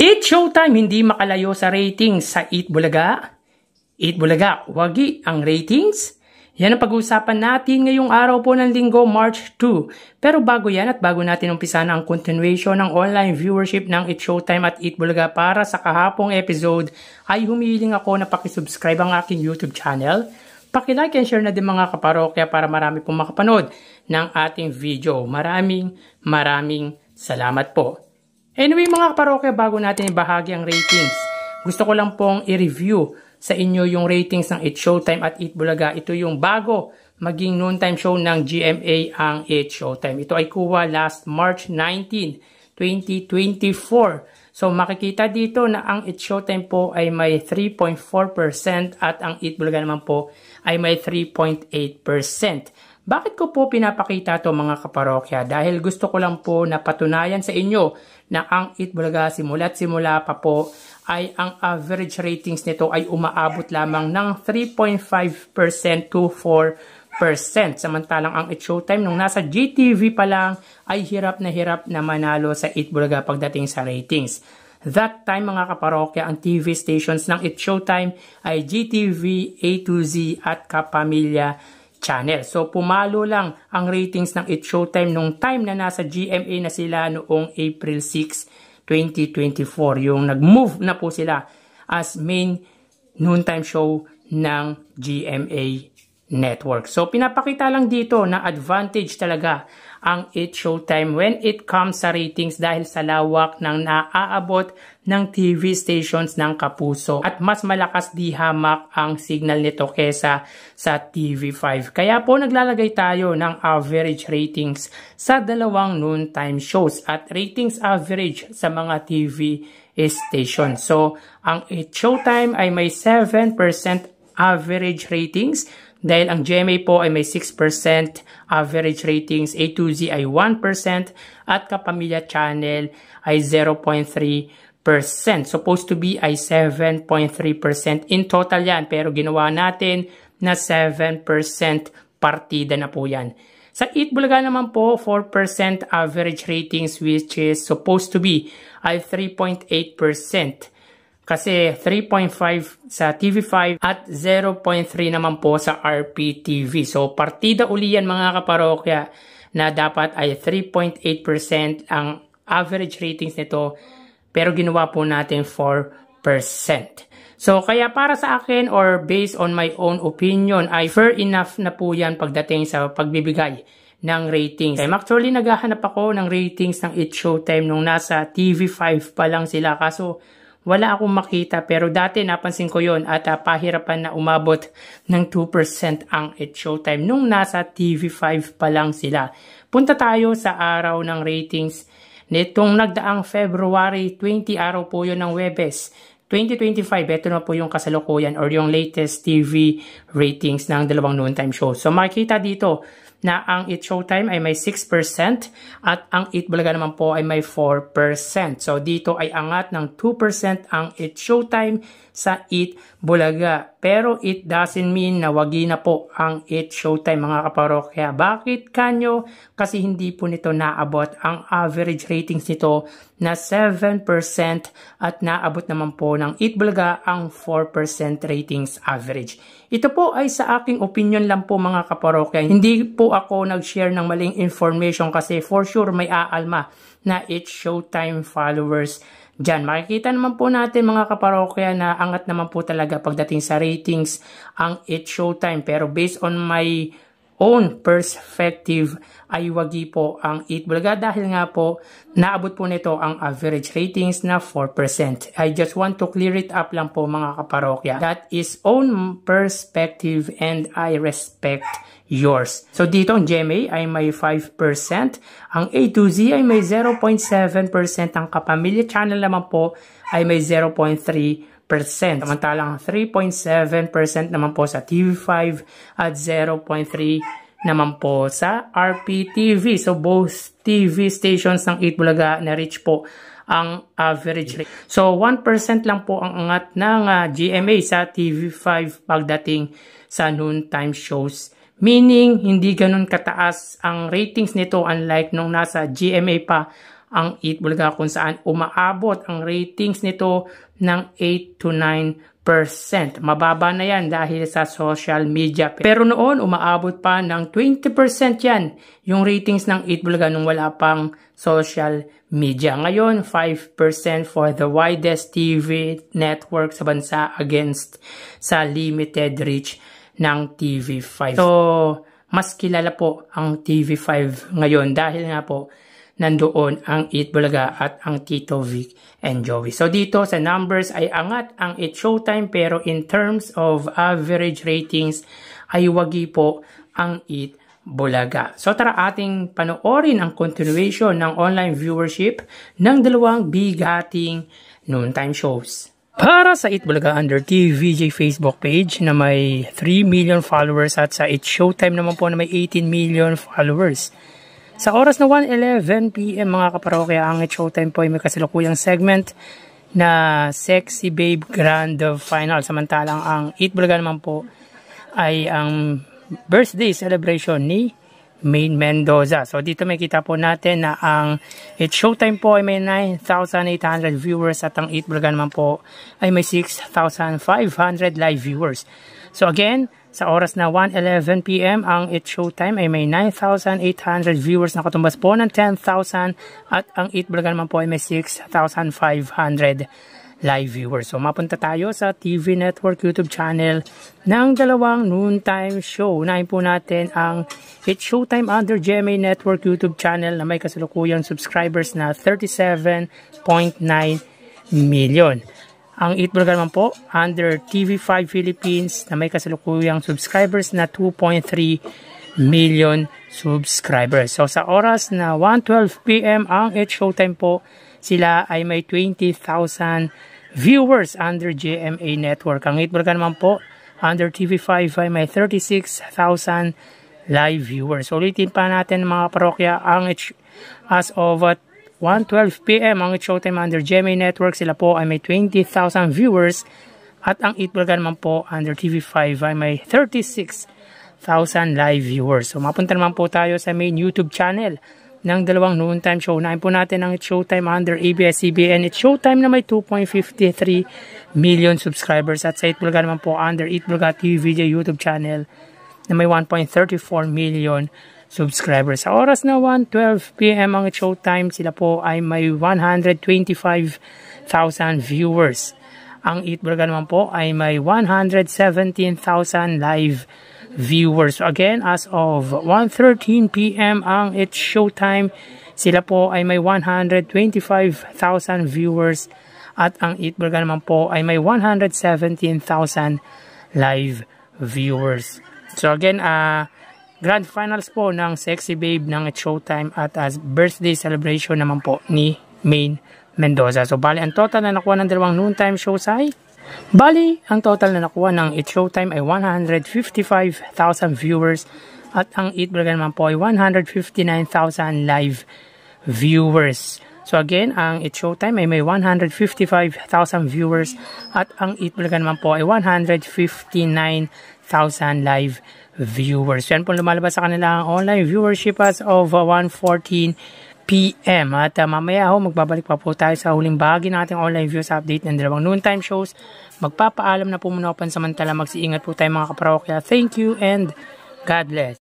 It's showtime, hindi makalayo sa ratings sa Eat Bulaga. Eat Bulaga, wagi ang ratings. Yan ang pag-uusapan natin ngayong araw po ng linggo, March 2. Pero bago yan at bago natin umpisa na ang continuation ng online viewership ng It's Showtime at Eat Bulaga para sa kahapong episode, ay humihiling ako na pakisubscribe ang aking YouTube channel. Paki-like and share na din mga kaparokya para marami pong makapanood ng ating video. Maraming salamat po. Anyway mga kaparokya, bago natin ibahagi ang ratings, gusto ko lang pong i-review sa inyo yung ratings ng It's Showtime at Eat Bulaga. Ito yung bago maging noontime show ng GMA ang It's Showtime. Ito ay kuha last March 19, 2024. So makikita dito na ang It's Showtime po ay may 3.4% at ang Eat Bulaga naman po ay may 3.8%. Bakit ko po pinapakita to mga kaparokya? Dahil gusto ko lang po na patunayan sa inyo na ang Eat Bulaga simula pa po ay ang average ratings nito ay umaabot lamang ng 3.5% to 4%. Samantalang ang It's Showtime nung nasa GTV pa lang ay hirap na manalo sa Eat Bulaga pagdating sa ratings. That time mga kaparokya, ang TV stations ng It's Showtime ay GTV, A2Z at Kapamilya Channel. So pumalo lang ang ratings ng It's Showtime nung time na nasa GMA na sila noong April 6, 2024. Yung nag-move na po sila as main noontime show ng GMA network. So pinapakita lang dito na advantage talaga ang It's Showtime when it comes sa ratings dahil sa lawak ng naaabot ng TV stations ng Kapuso at mas malakas di hamak ang signal nito kesa sa TV5. Kaya po naglalagay tayo ng average ratings sa dalawang noontime shows at ratings average sa mga TV stations. So ang It's Showtime ay may 7% average ratings dahil ang GMA po ay may 6% average ratings, A2Z ay 1% at Kapamilya Channel ay 0.3%. Supposed to be ay 7.3% in total yan, pero ginawa natin na 7% partida na po yan. Sa Eat Bulaga naman po, 4% average ratings which is supposed to be ay 3.8%. Kasi 3.5 sa TV5 at 0.3 naman po sa RPTV. So partida uli yan mga kaparokya na dapat ay 3.8% ang average ratings nito pero ginawa po natin 4%. So kaya para sa akin or based on my own opinion ay fair enough na po yan pagdating sa pagbibigay ng ratings. Actually naghahanap ako ng ratings ng It's Showtime nung nasa TV5 pa lang sila kaso wala akong makita pero dati napansin ko yon at pahirapan na umabot ng 2% ang It's Showtime nung nasa TV5 pa lang sila. Punta tayo sa araw ng ratings nitong nagdaang February 20, araw po yun ng Webes 2025. Ito na po yung kasalukuyan or yung latest TV ratings ng dalawang noontime shows. So makikita dito na ang It's Showtime ay may 6% at ang Eat Bulaga naman po ay may 4%. So dito ay angat ng 2% ang It's Showtime sa Eat Bulaga. Pero it doesn't mean na wagi na po ang It's Showtime mga kaparokya. Bakit kanyo? Kasi hindi po nito naabot ang average ratings nito na 7% at naabot naman po ng Eat Bulaga ang 4% ratings average. Ito po ay sa aking opinion lang po mga kaparokya. Hindi po ako nag-share ng maling information kasi for sure may aalma na It's Showtime followers dyan. Makikita naman po natin mga kaparokya na angat naman po talaga pagdating sa ratings ang It's Showtime. Pero based on my own perspective ay wagi po ang Eat Bulaga dahil nga po naabot po nito ang average ratings na 4%. I just want to clear it up lang po mga kaparokya. That is own perspective and I respect yours. So dito ang GMA ay may 5%, ang A2Z ay may 0.7%, ang Kapamilya Channel naman po ay may 0.3%. Samantalang 3.7% naman po sa TV5 at 0.3% naman po sa RPTV. So both TV stations ng Eat Bulaga na reach po ang average rate. So 1% lang po ang angat ng GMA sa TV5 pagdating sa noontime shows. Meaning hindi ganun kataas ang ratings nito unlike nung nasa GMA pa ang Eat Bulaga kung saan umaabot ang ratings nito ng 8 to 9%. Mababa na yan dahil sa social media. Pero noon, umaabot pa ng 20% yan yung ratings ng Eat Bulaga nung wala pang social media. Ngayon, 5% for the widest TV network sa bansa against sa limited reach ng TV5. So, mas kilala po ang TV5 ngayon dahil nga po nandoon ang Eat Bulaga at ang Tito Vic and Joey. So dito sa numbers ay angat ang Eat Showtime pero in terms of average ratings ay wagi po ang Eat Bulaga. So tara ating panoorin ang continuation ng online viewership ng dalawang bigating noontime shows. Para sa Eat Bulaga under TVJ Facebook page na may 3 million followers at sa Eat Showtime naman po na may 18 million followers. Sa oras na 1:11 PM mga kaparokya, ang Eat Showtime po ay may kasalukuyang segment na Sexy Babe Grand Final. Samantalang ang Eat Bulaga naman po ay ang birthday celebration ni Maine Mendoza. So dito may kita po natin na ang Eat Showtime po ay may 9,800 viewers at ang Eat Bulaga naman po ay may 6,500 live viewers. So again, sa oras na 1:11 PM, ang Eat Showtime ay may 9,800 viewers na katumbas po ng 10,000 at ang Eat Bulaga naman po ay may 6,500 live viewers. So mapunta tayo sa TV Network YouTube channel ng dalawang noontime show. Unahin po natin ang Eat Showtime under GMA Network YouTube channel na may kasalukuyang subscribers na 37.9 million. Ang Eat Bulaga naman po under TV5 Philippines na may kasalukuyang subscribers na 2.3 million subscribers. So sa oras na 1:12 PM ang Eat Showtime po, sila ay may 20,000 viewers under GMA Network. Ang Eat Bulaga naman po under TV5 ay may 36,000 live viewers. Ulitin pa natin mga parokya, ang as of 1:12 PM ang Eat Showtime under GMA Network, sila po ay may 20,000 viewers at ang Eat Bulaga naman po under TV5 ay may 36,000 live viewers. So mapunta naman po tayo sa main YouTube channel ng dalawang noontime show. Unahin po natin ang Eat Showtime under ABS-CBN Eat Showtime na may 2.53 million subscribers at sa Eat Bulaga naman po under Eat Bulaga TVJ YouTube channel na may 1.34 million subscribers. Sa oras na 1:12 PM ang Eat Showtime, sila po ay may 125,000 viewers. Ang Eat Bulaga naman po ay may 117,000 live viewers. So again, as of 1:13 PM ang Eat Showtime, sila po ay may 125,000 viewers at ang Eat Bulaga naman po ay may 117,000 live viewers. So again, grand finals po ng Sexy Babe ng Eat Showtime at as birthday celebration naman po ni Maine Mendoza. So bali ang total na nakuha ng dalawang noontime shows ay ang total na nakuha ng Eat Showtime ay 155,000 viewers at ang Eat Bulaga naman po ay 159,000 live viewers. So again, ang Eat Showtime ay may 155,000 viewers at ang Eat Bulaga naman po ay 159,000 live viewers. Yan po lumalabas sa kanilang online viewership as of 1:14 PM. At mamaya ho, magbabalik pa po tayo sa huling bahagi ng ating online views update ng dalawang noontime shows. Magpapaalam na po muna ako pansamantala. Magsiingat po tayo mga kaparokya. Thank you and God bless.